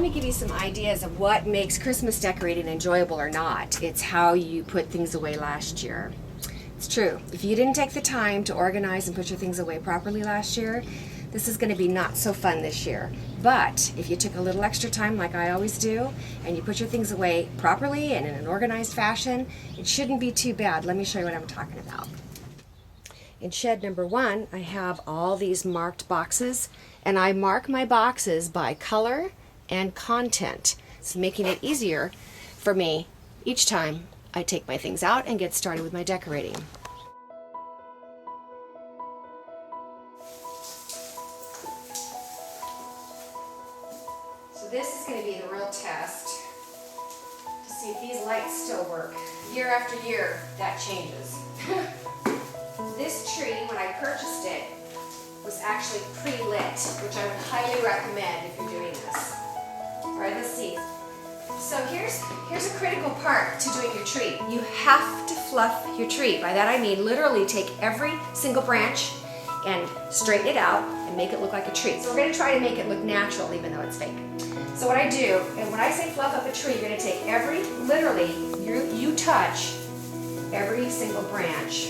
to give you some ideas of what makes Christmas decorating enjoyable or not. It's how you put things away last year. It's true. If you didn't take the time to organize and put your things away properly last year, this is going to be not so fun this year. But if you took a little extra time like I always do, and you put your things away properly and in an organized fashion, it shouldn't be too bad. Let me show you what I'm talking about. In shed number 1, I have all these marked boxes, and I mark my boxes by color and content. It's making it easier for me each time I take my things out and get started with my decorating. So this is going to be the real test to see if these lights still work. Year after year, that changes. This tree, when I purchased it, was actually pre-lit, which I would highly recommend if you're doing this. All right, let's see. So here's a critical part to doing your tree. You have to fluff your tree. By that I mean literally take every single branch and straighten it out and make it look like a tree. So we're going to try to make it look natural even though it's fake. So what I do, and when I say fluff up a tree, you're going to take literally, you touch every single branch,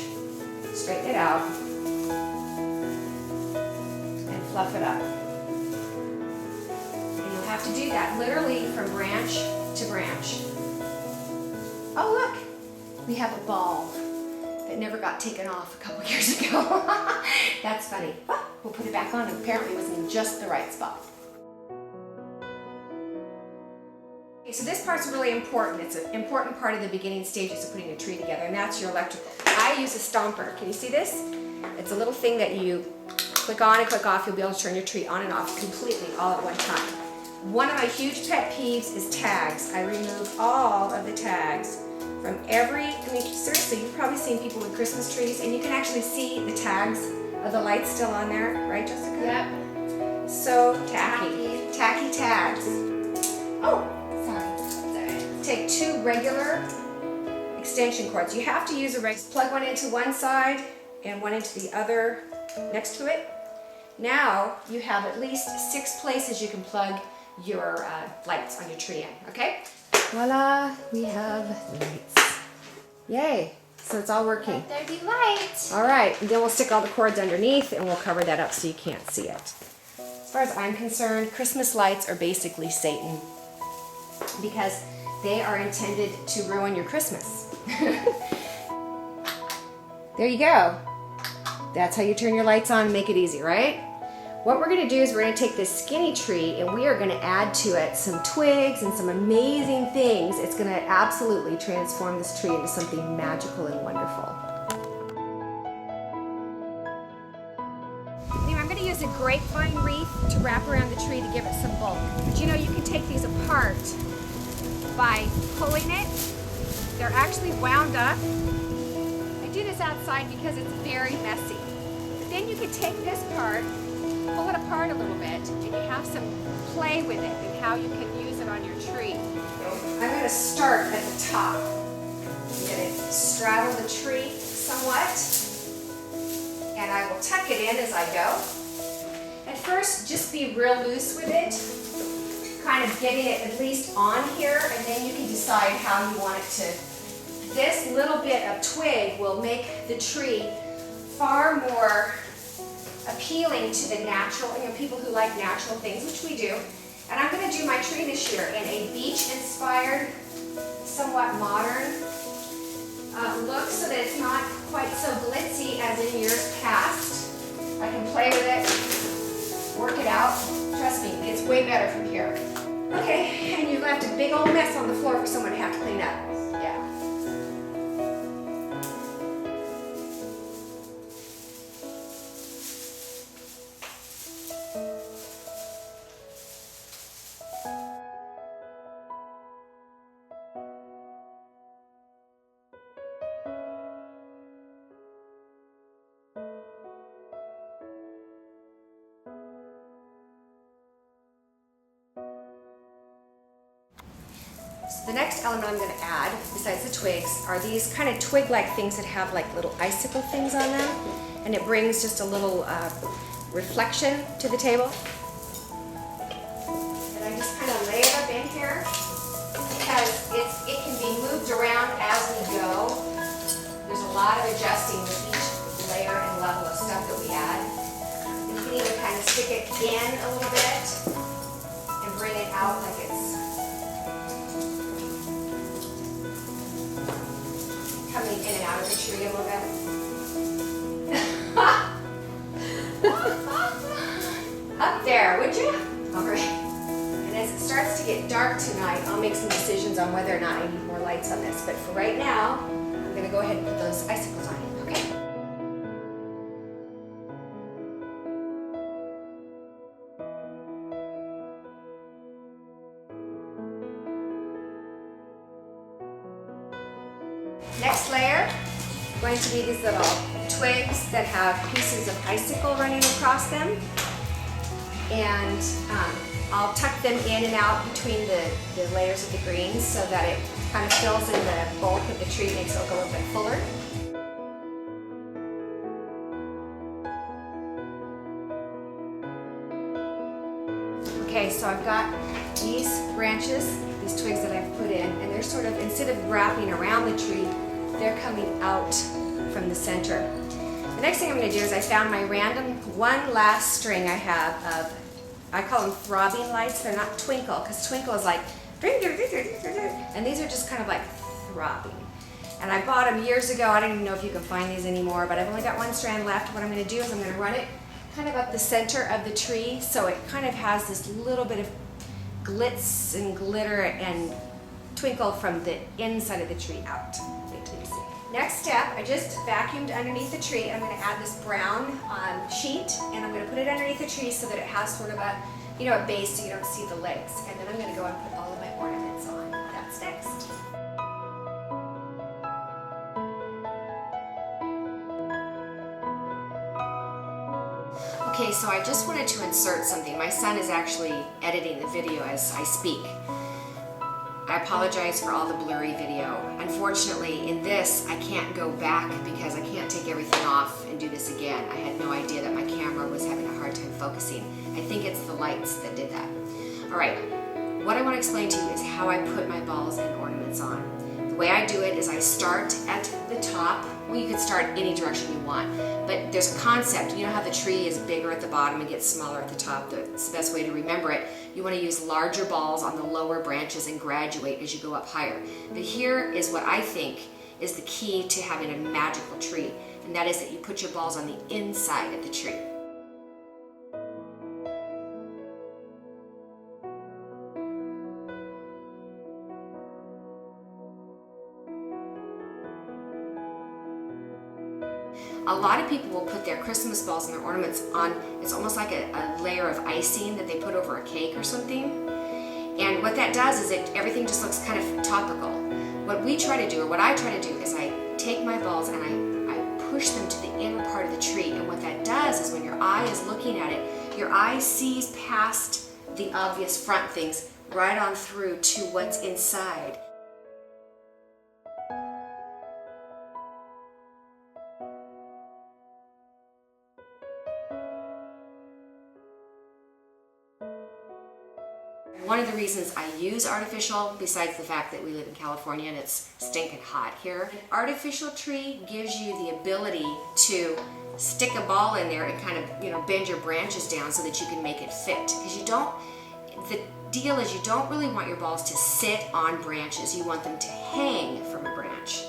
straighten it out, and fluff it up. And you'll have to do that literally from branch to branch. Oh look, we have a bulb that never got taken off a couple years ago. That's funny. Oh, we'll put it back on. Apparently it was in just the right spot. Okay, so this part's really important. It's an important part of the beginning stages of putting a tree together, and that's your electrical. I use a stomper. Can you see this? It's a little thing that you click on and click off. You'll be able to turn your tree on and off completely all at one time. One of my huge pet peeves is tags. I remove all of the tags from seriously, you've probably seen people with Christmas trees, and you can actually see the tags of the lights still on there, right, Jessica? Yep. So tacky. Tacky tags. Oh, sorry. Take 2 regular extension cords. You have to use plug one into one side and one into the other next to it. Now you have at least 6 places you can plug your lights on your tree in, okay? Voila, we have lights. Yay, so it's all working. Let there be light. All right, and then we'll stick all the cords underneath and we'll cover that up so you can't see it. As far as I'm concerned, Christmas lights are basically Satan because they are intended to ruin your Christmas. There you go. That's how you turn your lights on and make it easy, right? What we're going to do is we're going to take this skinny tree and we are going to add to it some twigs and some amazing things. It's going to absolutely transform this tree into something magical and wonderful. Anyway, I'm going to use a grapevine wreath to wrap around the tree to give it some bulk. But you know, you can take these apart by pulling it. They're actually wound up. I do this outside because it's very messy. But then you can take this part, pull it apart a little bit, and you have some play with it and how you can use it on your tree. I'm going to start at the top. I'm going to straddle the tree somewhat, and I will tuck it in as I go. At first, just be real loose with it, kind of getting it at least on here, and then you can decide how you want it to. This little bit of twig will make the tree far more appealing to the natural, people who like natural things, which we do. And I'm going to do my tree this year in a beach-inspired, somewhat modern look so that it's not quite so glitzy as in years past. I can play with it, work it out. Trust me, it's way better from here. Okay, and you left a big old mess on the floor for someone to have to clean up. Yeah. So the next element I'm going to add, besides the twigs, are these kind of twig-like things that have like little icicle things on them, and it brings just a little reflection to the table. And I just kind of lay it lot of adjusting with each layer and level of stuff that we add. And you can even kind of stick it in a little bit and bring it out like it's coming in and out of the tree a little bit. Up there, would you? All right. And as it starts to get dark tonight, I'll make some decisions on whether or not I need more lights on this. But for right now, I'm going to go ahead and put those icicles on it, okay? Next layer, going to be these little twigs that have pieces of icicle running across them. And I'll tuck them in and out between the layers of the greens so that it kind of fills in the bulk of the tree, makes it look a little bit fuller. Okay, so I've got these branches, these twigs that I've put in, and they're sort of, instead of wrapping around the tree, they're coming out from the center. The next thing I'm going to do is I found my random one last string I have of, I call them throbbing lights. They're not twinkle, because twinkle is like, and these are just kind of like throbbing. And I bought them years ago. I don't even know if you can find these anymore, but I've only got one strand left. What I'm going to do is I'm going to run it kind of up the center of the tree, so it kind of has this little bit of glitz and glitter and twinkle from the inside of the tree out. Wait till you see. Next step, I just vacuumed underneath the tree. I'm going to add this brown sheet, and I'm going to put it underneath the tree so that it has sort of a, a base so you don't see the legs. And then I'm going to go and put all of my ornaments on. That's next. Okay, so I just wanted to insert something. My son is actually editing the video as I speak. I apologize for all the blurry video. Unfortunately, in this, I can't go back because I can't take everything off and do this again. I had no idea that my camera was having a hard time focusing. I think it's the lights that did that. All right, what I want to explain to you is how I put my balls and ornaments on. The way I do it is I start at the top. Well, you could start any direction you want, but there's a concept. You know how the tree is bigger at the bottom and gets smaller at the top? That's the best way to remember it. You want to use larger balls on the lower branches and graduate as you go up higher. But here is what I think is the key to having a magical tree, and that is that you put your balls on the inside of the tree. A lot of people will put their Christmas balls and their ornaments on, it's almost like a layer of icing that they put over a cake or something. And what that does is everything just looks kind of topical. What we try to do, or what I try to do, is I take my balls and I push them to the inner part of the tree. And what that does is when your eye is looking at it, your eye sees past the obvious front things right on through to what's inside. One of the reasons I use artificial, besides the fact that we live in California and it's stinking hot here, an artificial tree gives you the ability to stick a ball in there and kind of, bend your branches down so that you can make it fit. Because the deal is you don't really want your balls to sit on branches. You want them to hang from a branch.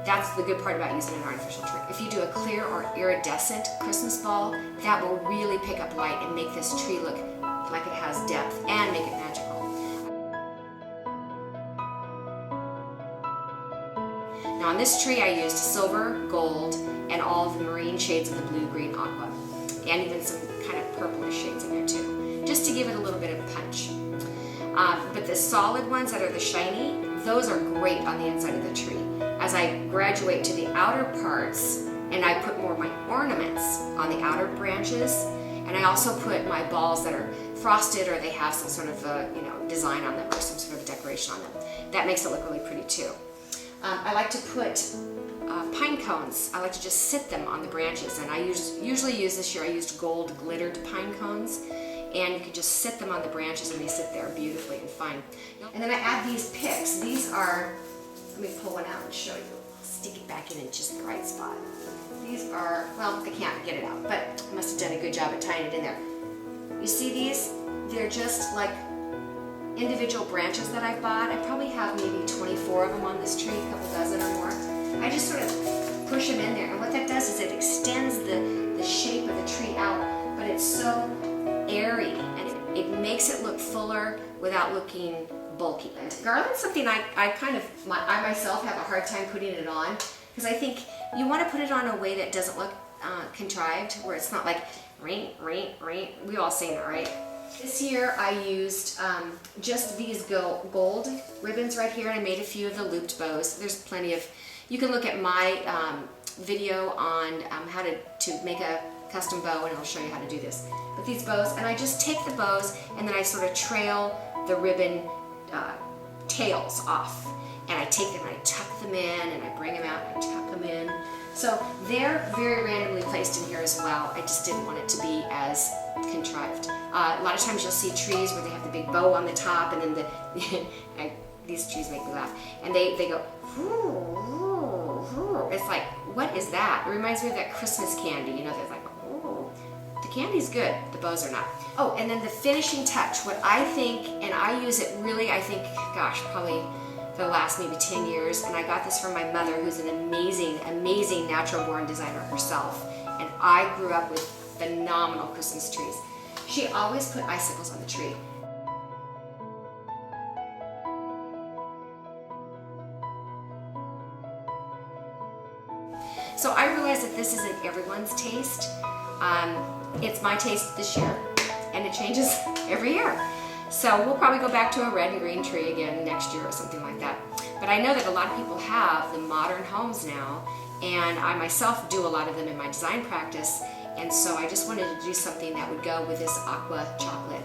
That's the good part about using an artificial tree. If you do a clear or iridescent Christmas ball, that will really pick up light and make this tree look like it has depth and make it magical. Now on this tree I used silver, gold, and all of the marine shades of the blue, green, aqua, and even some kind of purplish shades in there too, just to give it a little bit of punch. But the solid ones that are the shiny, those are great on the inside of the tree. As I graduate to the outer parts and I put more of my ornaments on the outer branches, and I also put my balls that are frosted or they have some sort of design on them or some sort of decoration on them. That makes it look really pretty too. I like to put pine cones. I like to just sit them on the branches, and I usually use this year. I used gold glittered pine cones, and you can just sit them on the branches and they sit there beautifully and fine. And then I add these picks. These are, let me pull one out and show you. stick it back in just the right spot. These are, well, I can't get it out, but I must have done a good job at tying it in there. You see these? They're just like individual branches that I bought. I probably have maybe 24 of them on this tree, a couple dozen or more. I just sort of push them in there, and what that does is it extends the shape of the tree out, but it's so airy, and it makes it look fuller without looking bulky. And garland's something I myself have a hard time putting it on, because I think you want to put it on a way that doesn't look contrived, where it's not like ring, ring, ring. We all say that, right? This year I used just these gold ribbons right here, and I made a few of the looped bows. There's plenty of, you can look at my video on how to make a custom bow, and I'll show you how to do this. But these bows, and I just take the bows and then I sort of trail the ribbon tails off, and I take them and I tuck them in, and I bring them out and I tuck them in. So they're very randomly placed in here as well. I just didn't want it to be as contrived. A lot of times you'll see trees where they have the big bow on the top, and then these trees make me laugh, and they go, it's like, what is that? It reminds me of that Christmas candy, you know, that's like, oh. The candy's good, the bows are not. Oh, and then the finishing touch, what I think, and I use it really, I think, gosh, probably for the last maybe 10 years, and I got this from my mother, who's an amazing, amazing natural-born designer herself, and I grew up with phenomenal Christmas trees. She always put icicles on the tree. So I realize that this isn't everyone's taste. It's my taste this year, and it changes every year. So we'll probably go back to a red and green tree again next year or something like that. But I know that a lot of people have the modern homes now, and I myself do a lot of them in my design practice, and so I just wanted to do something that would go with this aqua chocolate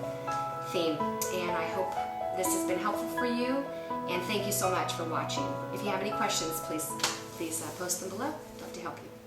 theme. And I hope this has been helpful for you, and thank you so much for watching. If you have any questions, please post them below. I'd love to help you.